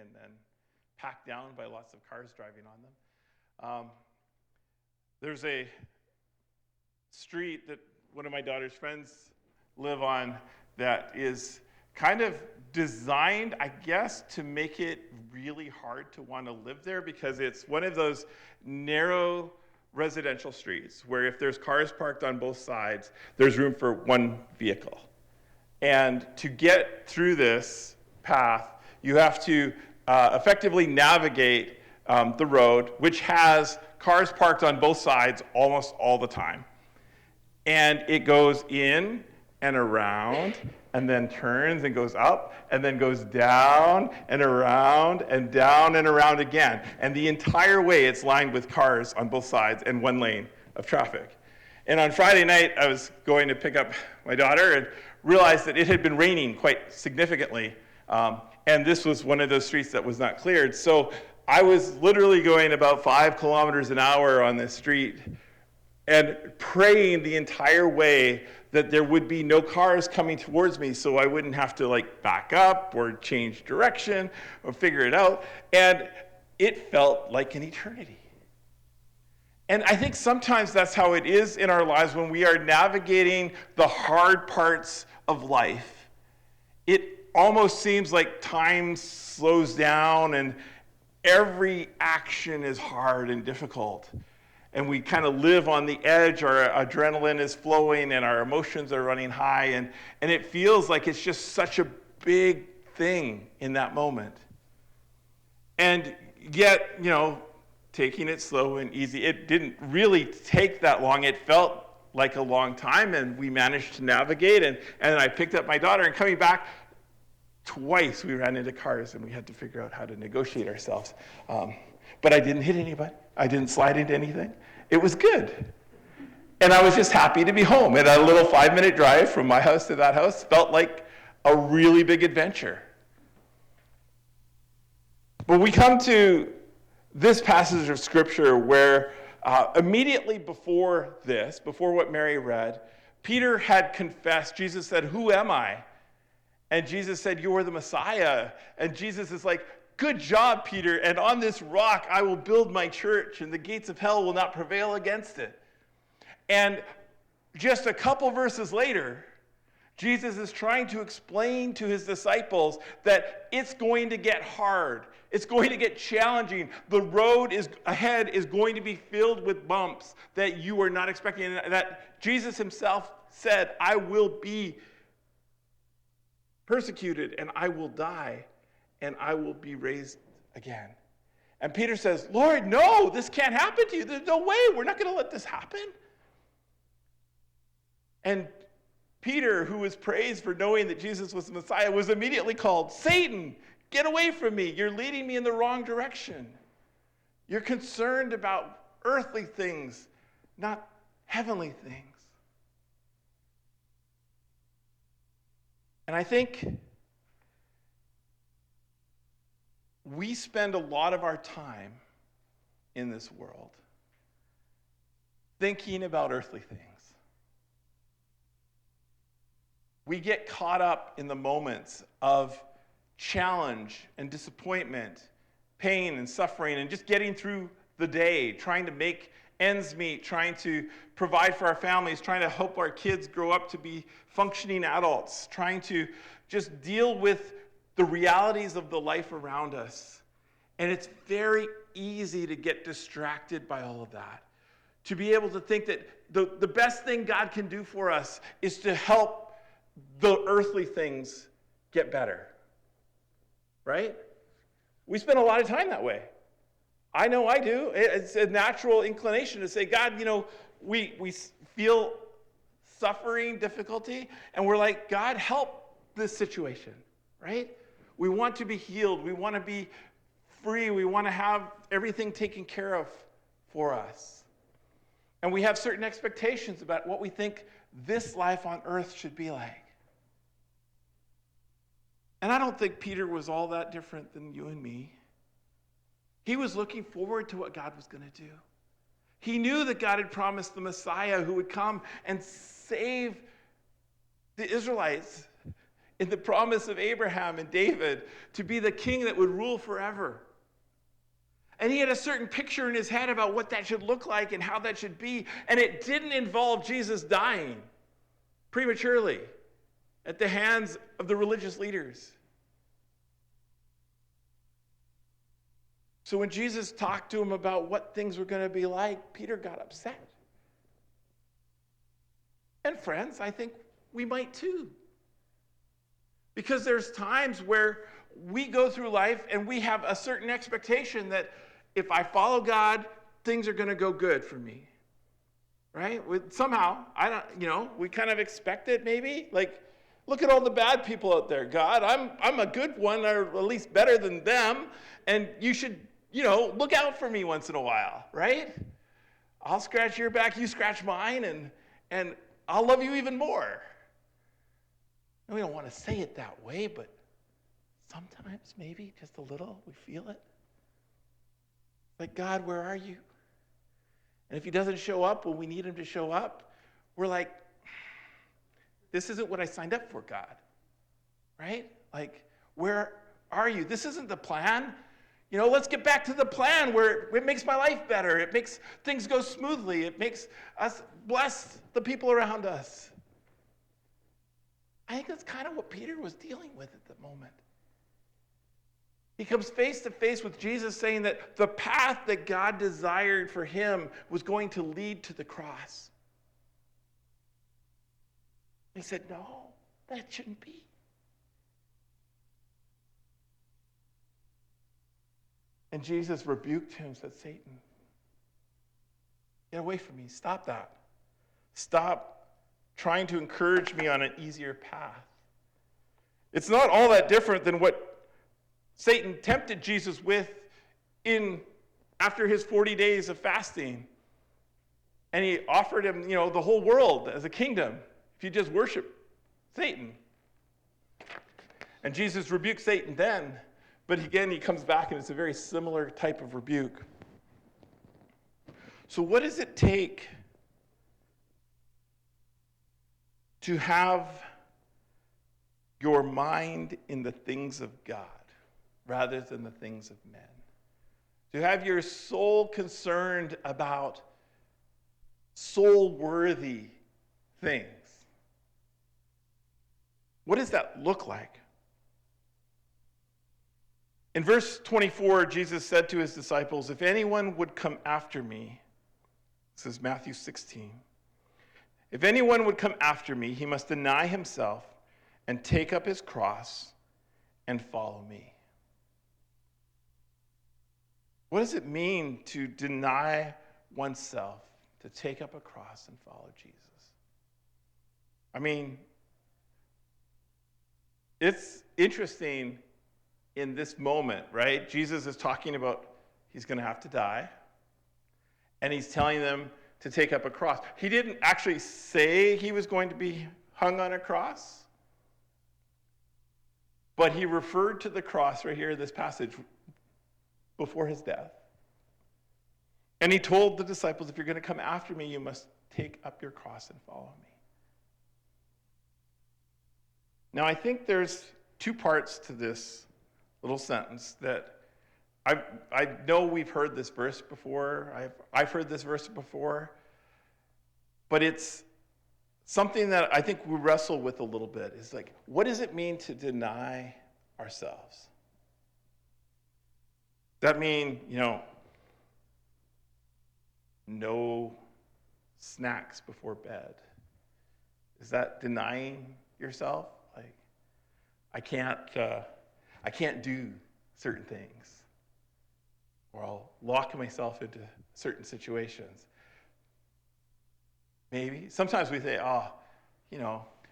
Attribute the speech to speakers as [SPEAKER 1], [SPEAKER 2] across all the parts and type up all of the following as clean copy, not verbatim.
[SPEAKER 1] and then packed down by lots of cars driving on them. There's a street that one of my daughter's friends live on that is kind of designed, I guess, to make it really hard to want to live there, because it's one of those narrow residential streets where if there's cars parked on both sides, there's room for one vehicle. And to get through this path, you have to effectively navigate the road, which has cars parked on both sides almost all the time. And it goes in and around, and then turns and goes up, and then goes down and around and down and around again. And the entire way it's lined with cars on both sides and one lane of traffic. And on Friday night, I was going to pick up my daughter and realized that it had been raining quite significantly. And this was one of those streets that was not cleared. So I was literally going about 5 kilometers an hour on this street and praying the entire way that there would be no cars coming towards me, so I wouldn't have to back up or change direction or figure it out. And it felt like an eternity. And I think sometimes that's how it is in our lives when we are navigating the hard parts of life. It almost seems like time slows down and every action is hard and difficult. And we kind of live on the edge, our adrenaline is flowing and our emotions are running high, and it feels like it's just such a big thing in that moment. And yet, taking it slow and easy, it didn't really take that long. It felt like a long time, and we managed to navigate, and I picked up my daughter, and coming back, twice we ran into cars, and we had to figure out how to negotiate ourselves. But I didn't hit anybody. I didn't slide into anything. It was good. And I was just happy to be home. And a little 5-minute drive from my house to that house felt like a really big adventure. But we come to this passage of Scripture where immediately before this, before what Mary read, Peter had confessed. Jesus said, "Who am I?" And Jesus said, "You are the Messiah." And Jesus is like, "Good job, Peter, and on this rock I will build my church, and the gates of hell will not prevail against it." And just a couple verses later, Jesus is trying to explain to his disciples that it's going to get hard. It's going to get challenging. The road ahead is going to be filled with bumps that you are not expecting. And that Jesus himself said, "I will be persecuted, and I will die, and I will be raised again." And Peter says, "Lord, no, this can't happen to you. There's no way. We're not going to let this happen." And Peter, who was praised for knowing that Jesus was the Messiah, was immediately called, "Satan, get away from me. You're leading me in the wrong direction. You're concerned about earthly things, not heavenly things." And I think we spend a lot of our time in this world thinking about earthly things. We get caught up in the moments of challenge and disappointment, pain and suffering, and just getting through the day, trying to make ends meet, trying to provide for our families, trying to help our kids grow up to be functioning adults, trying to just deal with the realities of the life around us. And it's very easy to get distracted by all of that. To be able to think that the best thing God can do for us is to help the earthly things get better. Right? We spend a lot of time that way. I know I do. It's a natural inclination to say, "God, we feel suffering, difficulty, and we're like, God, help this situation," right? We want to be healed. We want to be free. We want to have everything taken care of for us. And we have certain expectations about what we think this life on earth should be like. And I don't think Peter was all that different than you and me. He was looking forward to what God was going to do. He knew that God had promised the Messiah who would come and save the Israelites. in the promise of Abraham and David to be the king that would rule forever. And he had a certain picture in his head about what that should look like and how that should be. And it didn't involve Jesus dying prematurely at the hands of the religious leaders. So when Jesus talked to him about what things were going to be like, Peter got upset. And friends, I think we might too. Because there's times where we go through life and we have a certain expectation that if I follow God, things are going to go good for me. Right? Somehow, we kind of expect it maybe. Like, look at all the bad people out there. God, I'm a good one, or at least better than them, and you should, look out for me once in a while, right? I'll scratch your back, you scratch mine, and I'll love you even more. And we don't want to say it that way, but sometimes, maybe, just a little, we feel it. Like, God, where are you? And if he doesn't show up when we need him to show up, we're like, this isn't what I signed up for, God. Right? Like, where are you? This isn't the plan. Let's get back to the plan where it makes my life better. It makes things go smoothly. It makes us bless the people around us. I think that's kind of what Peter was dealing with at the moment. He comes face to face with Jesus saying that the path that God desired for him was going to lead to the cross. He said, no, that shouldn't be. And Jesus rebuked him and said, Satan, get away from me. Stop that. Stop trying to encourage me on an easier path. It's not all that different than what Satan tempted Jesus with after his 40 days of fasting. And he offered him, the whole world as a kingdom if you just worship Satan. And Jesus rebuked Satan then, but again he comes back and it's a very similar type of rebuke. So what does it take to have your mind in the things of God rather than the things of men? To have your soul concerned about soul-worthy things. What does that look like? In verse 24, Jesus said to his disciples, if anyone would come after me, this is Matthew 16, if anyone would come after me, he must deny himself and take up his cross and follow me. What does it mean to deny oneself, to take up a cross and follow Jesus? I mean, it's interesting in this moment, right? Jesus is talking about he's going to have to die, and he's telling them to take up a cross. He didn't actually say he was going to be hung on a cross, but he referred to the cross right here in this passage before his death. And he told the disciples, if you're going to come after me, you must take up your cross and follow me. Now, I think there's two parts to this little sentence that I know we've heard this verse before. I've heard this verse before. But it's something that I think we wrestle with a little bit. Is like, what does it mean to deny ourselves? Does that mean, no snacks before bed? Is that denying yourself? Like, I can't do certain things, or I'll lock myself into certain situations. Maybe. Sometimes we say,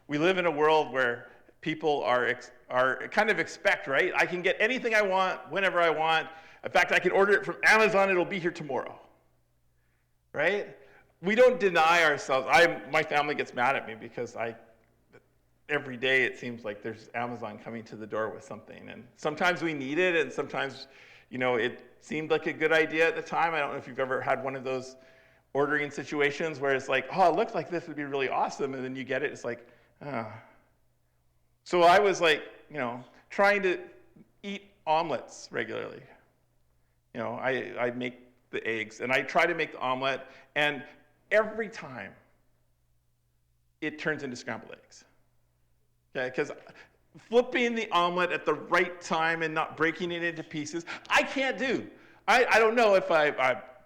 [SPEAKER 1] we live in a world where people are kind of expect, right? I can get anything I want, whenever I want. In fact, I can order it from Amazon, it'll be here tomorrow. Right? We don't deny ourselves. My family gets mad at me because every day it seems like there's Amazon coming to the door with something. And sometimes we need it, and sometimes, it seemed like a good idea at the time. I don't know if you've ever had one of those ordering situations where it's like, it looks like this would be really awesome, and then you get it, it's like, So I was like, trying to eat omelets regularly. I make the eggs, and I try to make the omelet, and every time it turns into scrambled eggs. Okay, because flipping the omelet at the right time and not breaking it into pieces, I can't do. I don't know if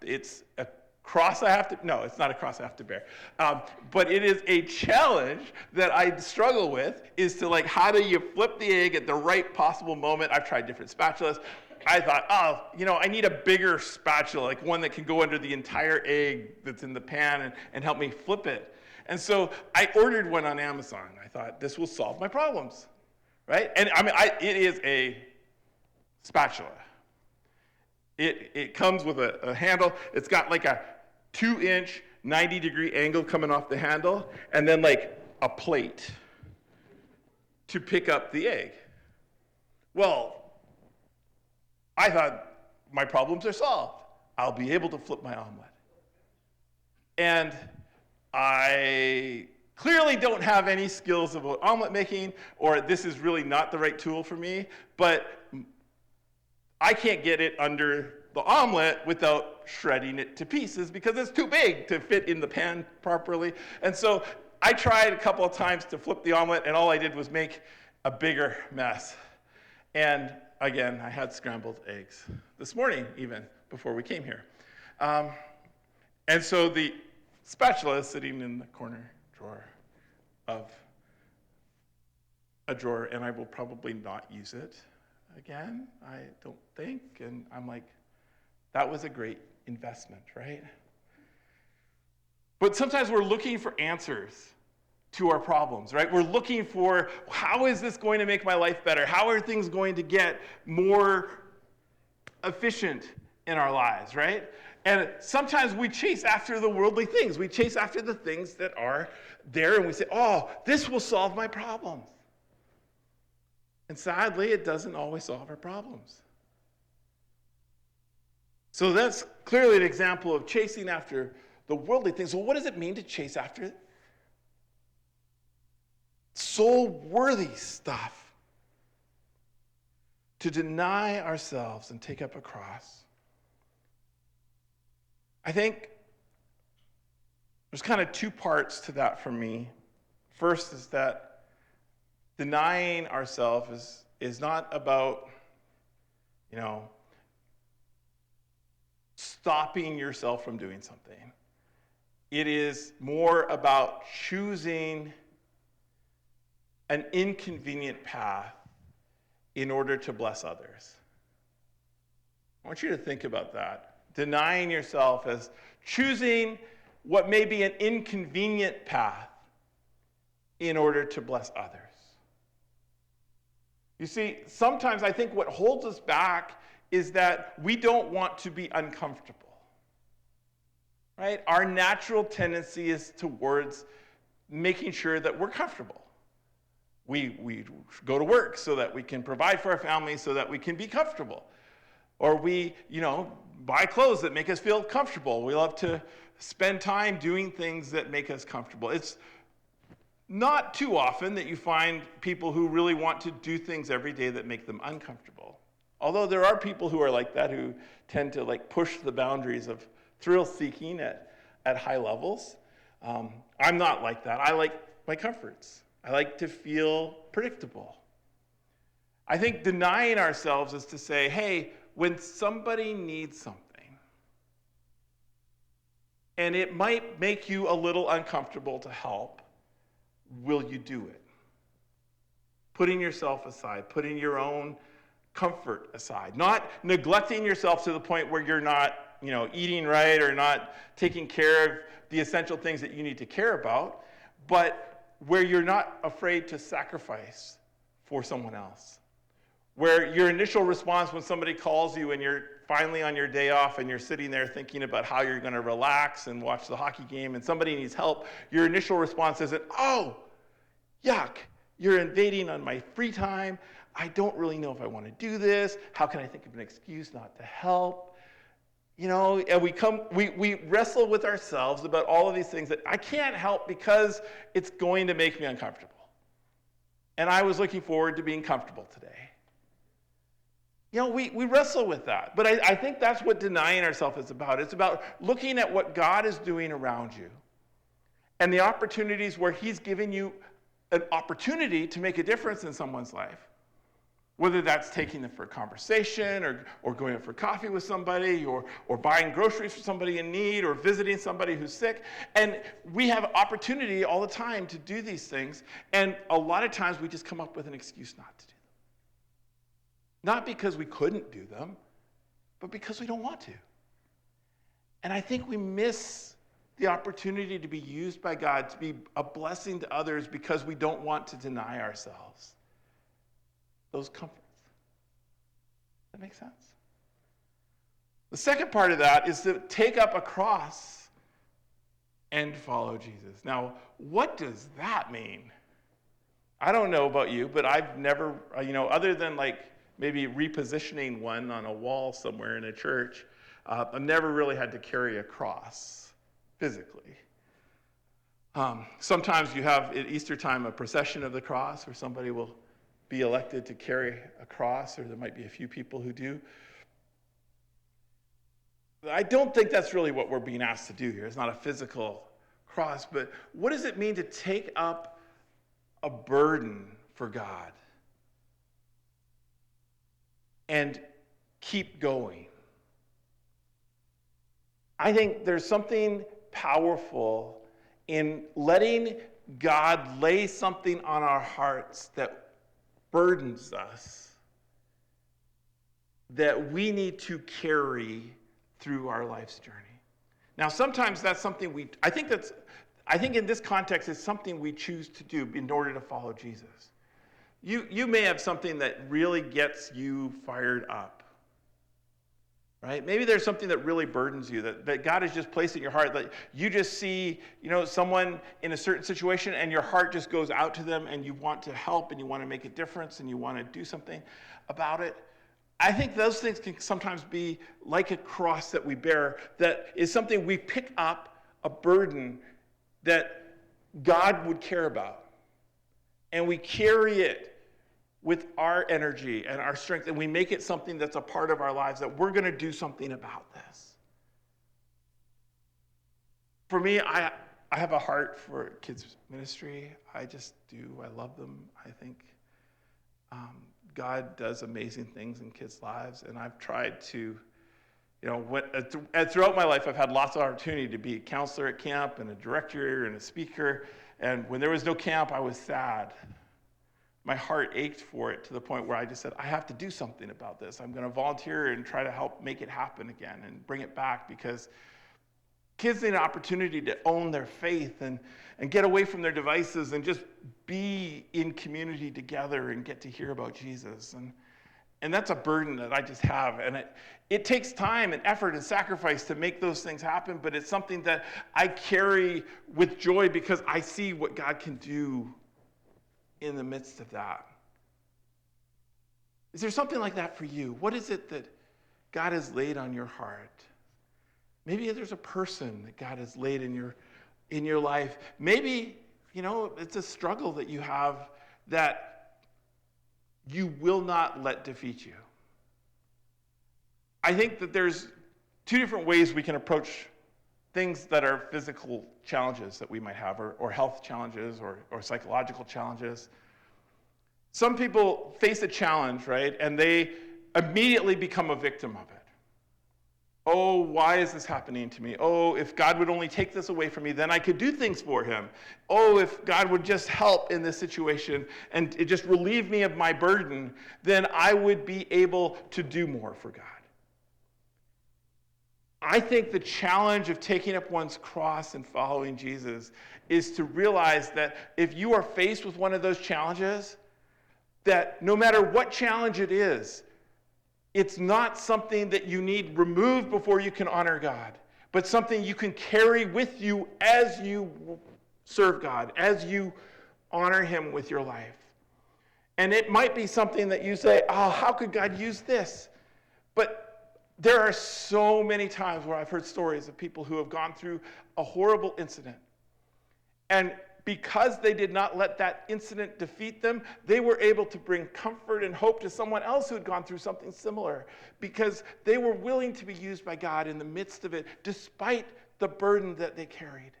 [SPEAKER 1] it's a cross I have to, no, it's not a cross I have to bear. But it is a challenge that I struggle with, is to how do you flip the egg at the right possible moment? I've tried different spatulas. I thought, I need a bigger spatula, like one that can go under the entire egg that's in the pan and help me flip it. And so I ordered one on Amazon. I thought, this will solve my problems, right? And it is a spatula. It comes with a handle. It's got like a 2-inch, 90-degree angle coming off the handle, and then a plate to pick up the egg. Well, I thought, my problems are solved. I'll be able to flip my omelet. And I clearly don't have any skills about omelet making, or this is really not the right tool for me, but I can't get it under the omelet without shredding it to pieces because it's too big to fit in the pan properly. And so I tried a couple of times to flip the omelet, and all I did was make a bigger mess. And again, I had scrambled eggs this morning, even before we came here. And so the spatula is sitting in the corner drawer of a drawer, and I will probably not use it again, I don't think. And I'm like, that was a great investment, right? But sometimes we're looking for answers to our problems, right? We're looking for, how is this going to make my life better? How are things going to get more efficient in our lives, right? And sometimes we chase after the worldly things. We chase after the things that are there, and we say, oh, this will solve my problems. And sadly, it doesn't always solve our problems. So that's clearly an example of chasing after the worldly things. So what does it mean to chase after soul-worthy stuff? To deny ourselves and take up a cross. I think there's kind of two parts to that for me. First is that denying ourselves is not about, stopping yourself from doing something. It is more about choosing an inconvenient path in order to bless others. I want you to think about that. Denying yourself as choosing what may be an inconvenient path in order to bless others. You see, sometimes I think what holds us back is that we don't want to be uncomfortable. Right? Our natural tendency is towards making sure that we're comfortable. We go to work so that we can provide for our family, so that we can be comfortable. Or we, buy clothes that make us feel comfortable. We love to spend time doing things that make us comfortable. It's not too often that you find people who really want to do things every day that make them uncomfortable. Although there are people who are like that, who tend to push the boundaries of thrill-seeking at high levels. I'm not like that. I like my comforts. I like to feel predictable. I think denying ourselves is to say, hey, when somebody needs something, and it might make you a little uncomfortable to help, will you do it? Putting yourself aside, putting your own comfort aside, not neglecting yourself to the point where you're not, eating right or not taking care of the essential things that you need to care about, but where you're not afraid to sacrifice for someone else. Where your initial response when somebody calls you and you're finally on your day off and you're sitting there thinking about how you're going to relax and watch the hockey game and somebody needs help, your initial response isn't, oh, yuck, you're invading on my free time. I don't really know if I want to do this. How can I think of an excuse not to help? And we wrestle with ourselves about all of these things that I can't help because it's going to make me uncomfortable. and I was looking forward to being comfortable today. We wrestle with that. But I think that's what denying ourselves is about. It's about looking at what God is doing around you and the opportunities where he's giving you an opportunity to make a difference in someone's life. Whether that's taking them for a conversation or going out for coffee with somebody or buying groceries for somebody in need or visiting somebody who's sick. And we have opportunity all the time to do these things. And a lot of times we just come up with an excuse not to do them. Not because we couldn't do them, but because we don't want to. And I think we miss the opportunity to be used by God, to be a blessing to others because we don't want to deny ourselves those comforts. That makes sense? The second part of that is to take up a cross and follow Jesus. Now, what does that mean? I don't know about you, but I've never, other than maybe repositioning one on a wall somewhere in a church, I've never really had to carry a cross physically. Sometimes you have at Easter time a procession of the cross where somebody will be elected to carry a cross, or there might be a few people who do. I don't think that's really what we're being asked to do here. It's not a physical cross, but what does it mean to take up a burden for God and keep going? I think there's something powerful in letting God lay something on our hearts that burdens us, that we need to carry through our life's journey. Now, sometimes that's something I think in this context, it's something we choose to do in order to follow Jesus. You may have something that really gets you fired up, right? Maybe there's something that really burdens you, that God has just placed in your heart, that you just see, someone in a certain situation and your heart just goes out to them and you want to help and you want to make a difference and you want to do something about it. I think those things can sometimes be like a cross that we bear, that is something we pick up, a burden that God would care about. And we carry it with our energy and our strength, and we make it something that's a part of our lives, that we're going to do something about this. For me, I have a heart for kids ministry. I just do. I love them. I think God does amazing things in kids' lives, and I've tried to, throughout my life, I've had lots of opportunity to be a counselor at camp and a director and a speaker, and when there was no camp, I was sad. My heart ached for it to the point where I just said, I have to do something about this. I'm going to volunteer and try to help make it happen again and bring it back, because kids need an opportunity to own their faith and get away from their devices and just be in community together and get to hear about Jesus. And that's a burden that I just have. And it takes time and effort and sacrifice to make those things happen, but it's something that I carry with joy because I see what God can do in the midst of that. Is there something like that for you? What is it that God has laid on your heart? Maybe there's a person that God has laid in your life. Maybe, it's a struggle that you have that you will not let defeat you. I think that there's two different ways we can approach things that are physical challenges that we might have, or health challenges, or psychological challenges. Some people face a challenge, right, and they immediately become a victim of it. Oh, why is this happening to me? Oh, if God would only take this away from me, then I could do things for him. Oh, if God would just help in this situation and it just relieve me of my burden, then I would be able to do more for God. I think the challenge of taking up one's cross and following Jesus is to realize that if you are faced with one of those challenges, that no matter what challenge it is, it's not something that you need removed before you can honor God, but something you can carry with you as you serve God, as you honor him with your life. And it might be something that you say, oh, how could God use this? But there are so many times where I've heard stories of people who have gone through a horrible incident, and because they did not let that incident defeat them, they were able to bring comfort and hope to someone else who had gone through something similar, because they were willing to be used by God in the midst of it, despite the burden that they carried.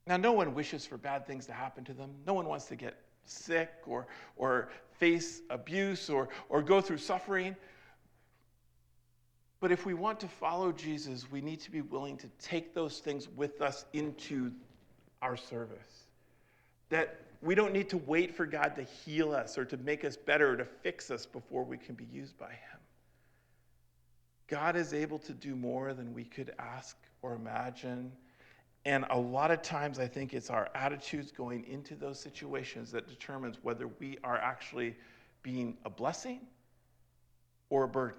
[SPEAKER 1] Now, no one wishes for bad things to happen to them. No one wants to get sick or face abuse or go through suffering. But if we want to follow Jesus, we need to be willing to take those things with us into our service. That we don't need to wait for God to heal us or to make us better or to fix us before we can be used by him. God is able to do more than we could ask or imagine. And a lot of times I think it's our attitudes going into those situations that determines whether we are actually being a blessing or a burden.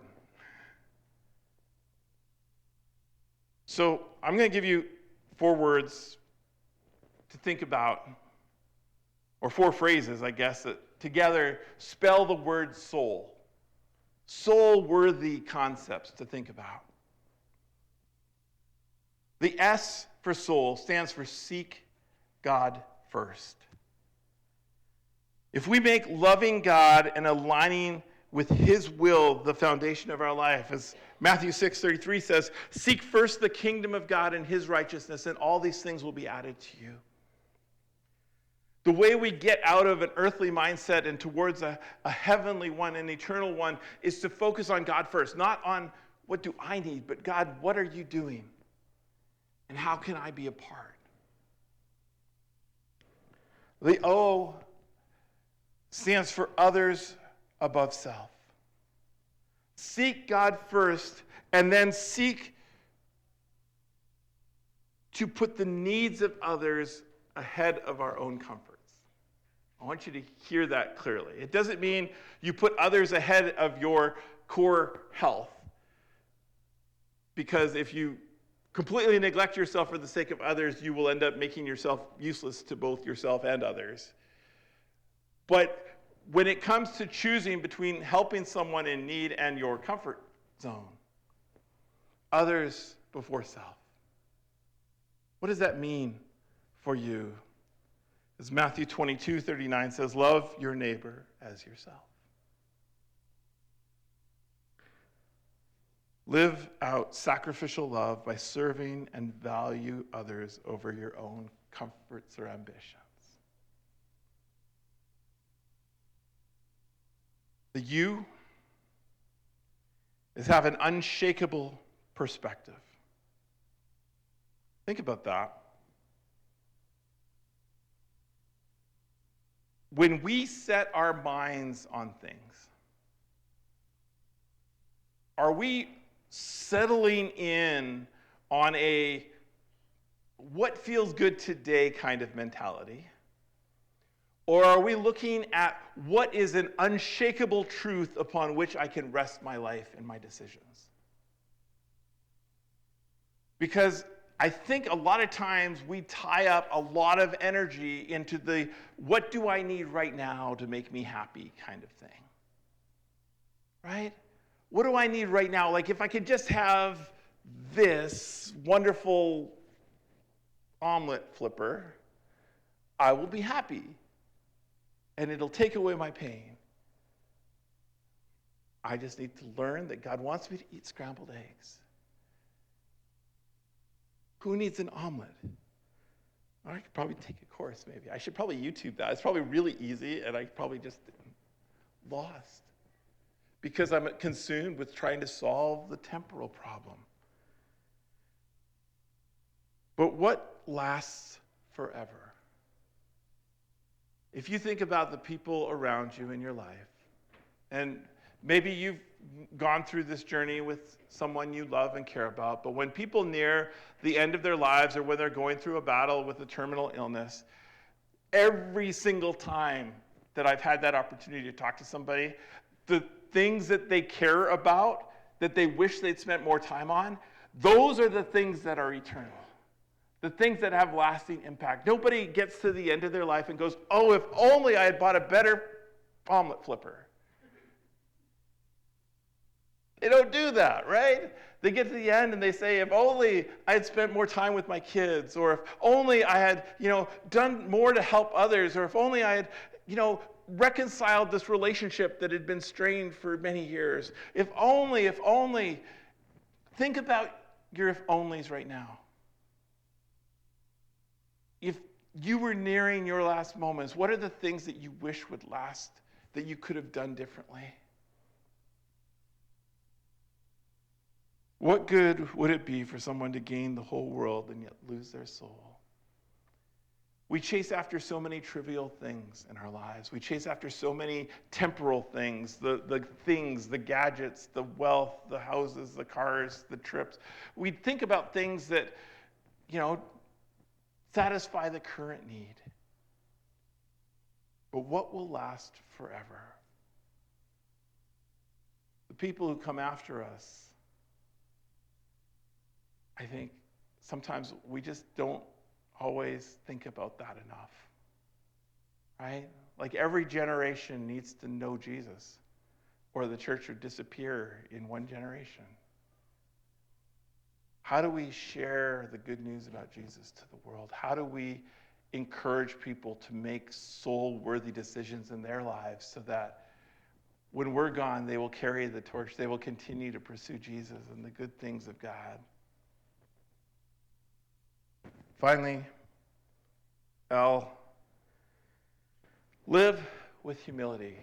[SPEAKER 1] So I'm going to give you 4 words to think about, or 4 phrases, I guess, that together spell the word soul. Soul-worthy concepts to think about. The S for soul stands for seek God first. If we make loving God and aligning with his will the foundation of our life, as Matthew 6:33 says, seek first the kingdom of God and his righteousness, and all these things will be added to you. The way we get out of an earthly mindset and towards a heavenly one, an eternal one, is to focus on God first. Not on what do I need, but God, what are you doing? And how can I be a part? The O stands for others above self. Seek God first, and then seek to put the needs of others ahead of our own comforts. I want you to hear that clearly. It doesn't mean you put others ahead of your core health. Because if you completely neglect yourself for the sake of others, you will end up making yourself useless to both yourself and others. But when it comes to choosing between helping someone in need and your comfort zone, others before self. What does that mean for you? As Matthew 22:39 says, love your neighbor as yourself. Live out sacrificial love by serving and value others over your own comforts or ambitions. The U is have an unshakable perspective. Think about that. When we set our minds on things, are we settling in on a what feels good today kind of mentality? Or are we looking at what is an unshakable truth upon which I can rest my life and my decisions? Because I think a lot of times we tie up a lot of energy into the what do I need right now to make me happy kind of thing. Right? What do I need right now? Like if I could just have this wonderful omelet flipper, I will be happy. And it'll take away my pain. I just need to learn that God wants me to eat scrambled eggs. Who needs an omelet? I could probably take a course maybe. I should probably YouTube that. It's probably really easy, and I probably just lost. Because I'm consumed with trying to solve the temporal problem. But what lasts forever? If you think about the people around you in your life, and maybe you've gone through this journey with someone you love and care about, but when people near the end of their lives or when they're going through a battle with a terminal illness, every single time that I've had that opportunity to talk to somebody, the things that they care about, that they wish they'd spent more time on, those are the things that are eternal. The things that have lasting impact. Nobody gets to the end of their life and goes, oh, if only I had bought a better omelet flipper. They don't do that, right? They get to the end and they say, if only I had spent more time with my kids, or if only I had, done more to help others, or if only I had, reconciled this relationship that had been strained for many years. If only. Think about your if onlys right now. If you were nearing your last moments, what are the things that you wish would last that you could have done differently? What good would it be for someone to gain the whole world and yet lose their soul? We chase after so many trivial things in our lives. We chase after so many temporal things, the things, the gadgets, the wealth, the houses, the cars, the trips. We think about things that, satisfy the current need. But what will last forever? The people who come after us, I think sometimes we just don't always think about that enough, right? Like every generation needs to know Jesus, or the church would disappear in one generation. How do we share the good news about Jesus to the world? How do we encourage people to make soul-worthy decisions in their lives so that when we're gone, they will carry the torch, they will continue to pursue Jesus and the good things of God? Finally, L, live with humility.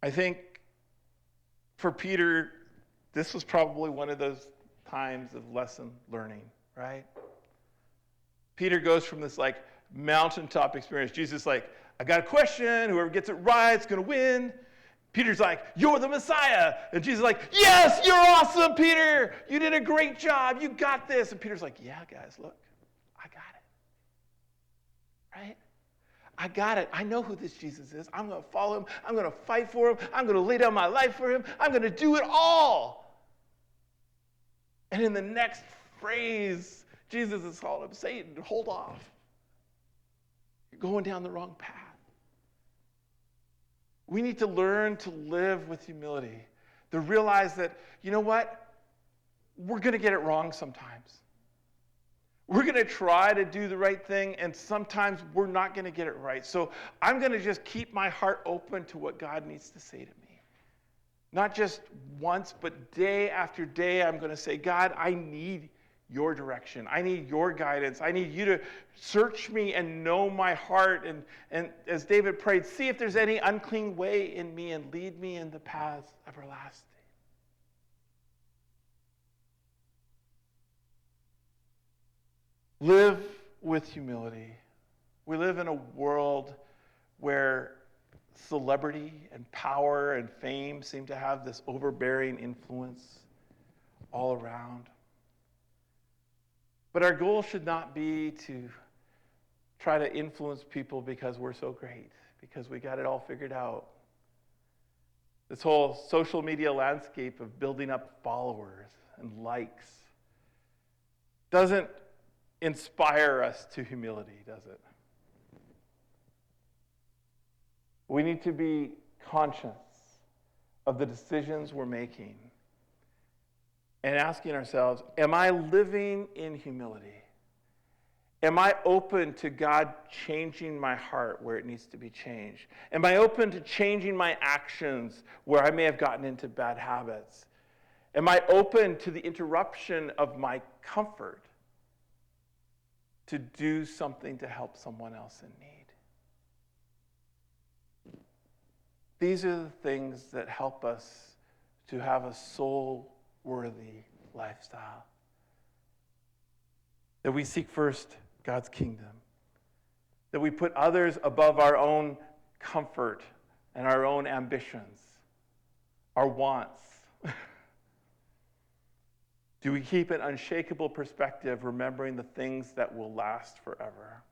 [SPEAKER 1] I think for Peter, this was probably one of those times of lesson learning, right? Peter goes from this mountaintop experience. Jesus is like, I got a question. Whoever gets it right is going to win. Peter's like, you're the Messiah. And Jesus is like, yes, you're awesome, Peter. You did a great job. You got this. And Peter's like, yeah, guys, look, I got it. Right? I got it. I know who this Jesus is. I'm going to follow him. I'm going to fight for him. I'm going to lay down my life for him. I'm going to do it all. And in the next phrase, Jesus is calling him, Satan, hold off. You're going down the wrong path. We need to learn to live with humility, to realize that, you know what? We're going to get it wrong sometimes. We're going to try to do the right thing, and sometimes we're not going to get it right. So I'm going to just keep my heart open to what God needs to say to me. Not just once, but day after day, I'm going to say, God, I need your direction. I need your guidance. I need you to search me and know my heart. And as David prayed, see if there's any unclean way in me and lead me in the paths everlasting. Live with humility. We live in a world where celebrity and power and fame seem to have this overbearing influence all around. But our goal should not be to try to influence people because we're so great, because we got it all figured out. This whole social media landscape of building up followers and likes doesn't inspire us to humility, does it? We need to be conscious of the decisions we're making and asking ourselves, am I living in humility? Am I open to God changing my heart where it needs to be changed? Am I open to changing my actions where I may have gotten into bad habits? Am I open to the interruption of my comfort to do something to help someone else in need? These are the things that help us to have a soul-worthy lifestyle. That we seek first God's kingdom. That we put others above our own comfort and our own ambitions, our wants. Do we keep an unshakable perspective, remembering the things that will last forever?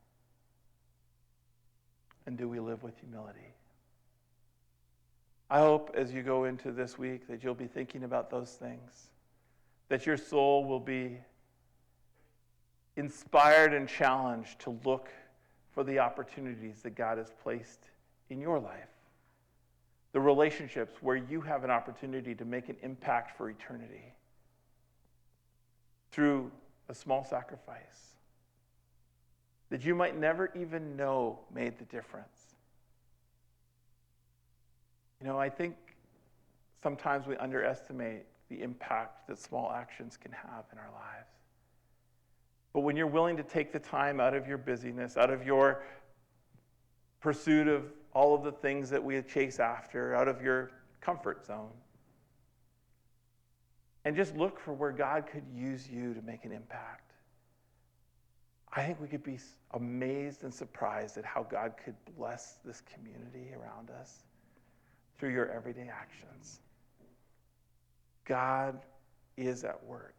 [SPEAKER 1] And do we live with humility? I hope as you go into this week that you'll be thinking about those things, that your soul will be inspired and challenged to look for the opportunities that God has placed in your life the relationships where you have an opportunity to make an impact for eternity through a small sacrifice that you might never even know made the difference. I think sometimes we underestimate the impact that small actions can have in our lives. But when you're willing to take the time out of your busyness, out of your pursuit of all of the things that we chase after, out of your comfort zone, and just look for where God could use you to make an impact, I think we could be amazed and surprised at how God could bless this community around us through your everyday actions. God is at work.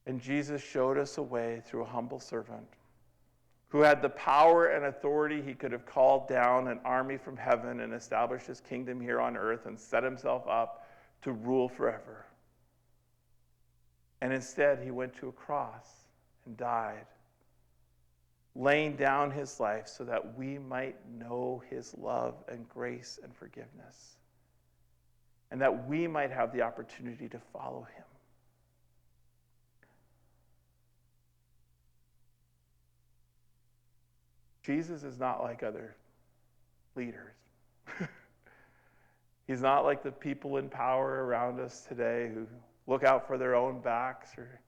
[SPEAKER 1] And Jesus showed us a way through a humble servant who had the power and authority. He could have called down an army from heaven and established his kingdom here on earth and set himself up to rule forever. And instead, he went to a cross and died, laying down his life so that we might know his love and grace and forgiveness, and that we might have the opportunity to follow him. Jesus is not like other leaders. He's not like the people in power around us today who look out for their own backs or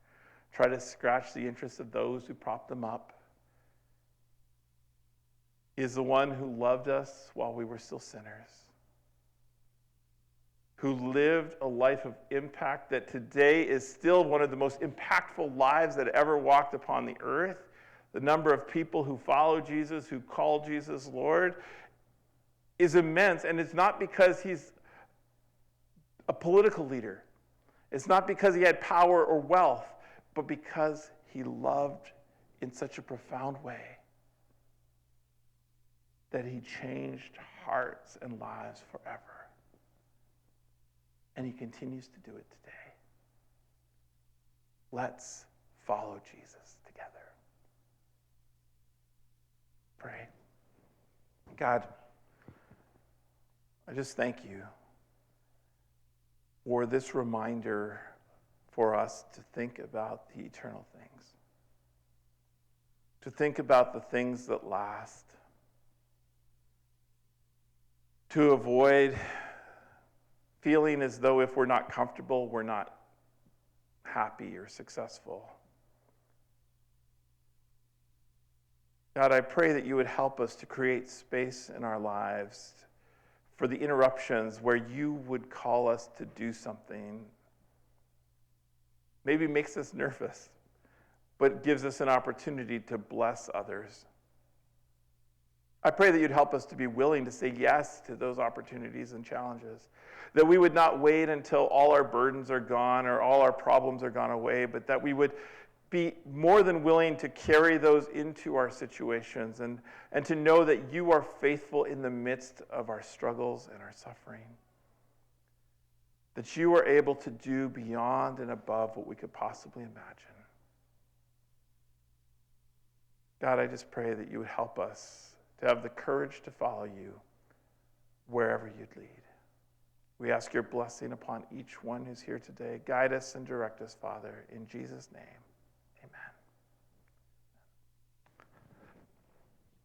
[SPEAKER 1] try to scratch the interests of those who prop them up. He is the one who loved us while we were still sinners, who lived a life of impact that today is still one of the most impactful lives that ever walked upon the earth. The number of people who follow Jesus, who call Jesus Lord, is immense. And it's not because he's a political leader. It's not because he had power or wealth, but because he loved in such a profound way that he changed hearts and lives forever. And he continues to do it today. Let's follow Jesus together. Pray. God, I just thank you for this reminder for us to think about the eternal things, to think about the things that last, to avoid feeling as though if we're not comfortable, we're not happy or successful. God, I pray that you would help us to create space in our lives for the interruptions where you would call us to do something. Maybe makes us nervous, but gives us an opportunity to bless others. I pray that you'd help us to be willing to say yes to those opportunities and challenges, that we would not wait until all our burdens are gone or all our problems are gone away, but that we would be more than willing to carry those into our situations and to know that you are faithful in the midst of our struggles and our suffering, that you are able to do beyond and above what we could possibly imagine. God, I just pray that you would help us to have the courage to follow you wherever you'd lead. We ask your blessing upon each one who's here today. Guide us and direct us, Father, in Jesus' name.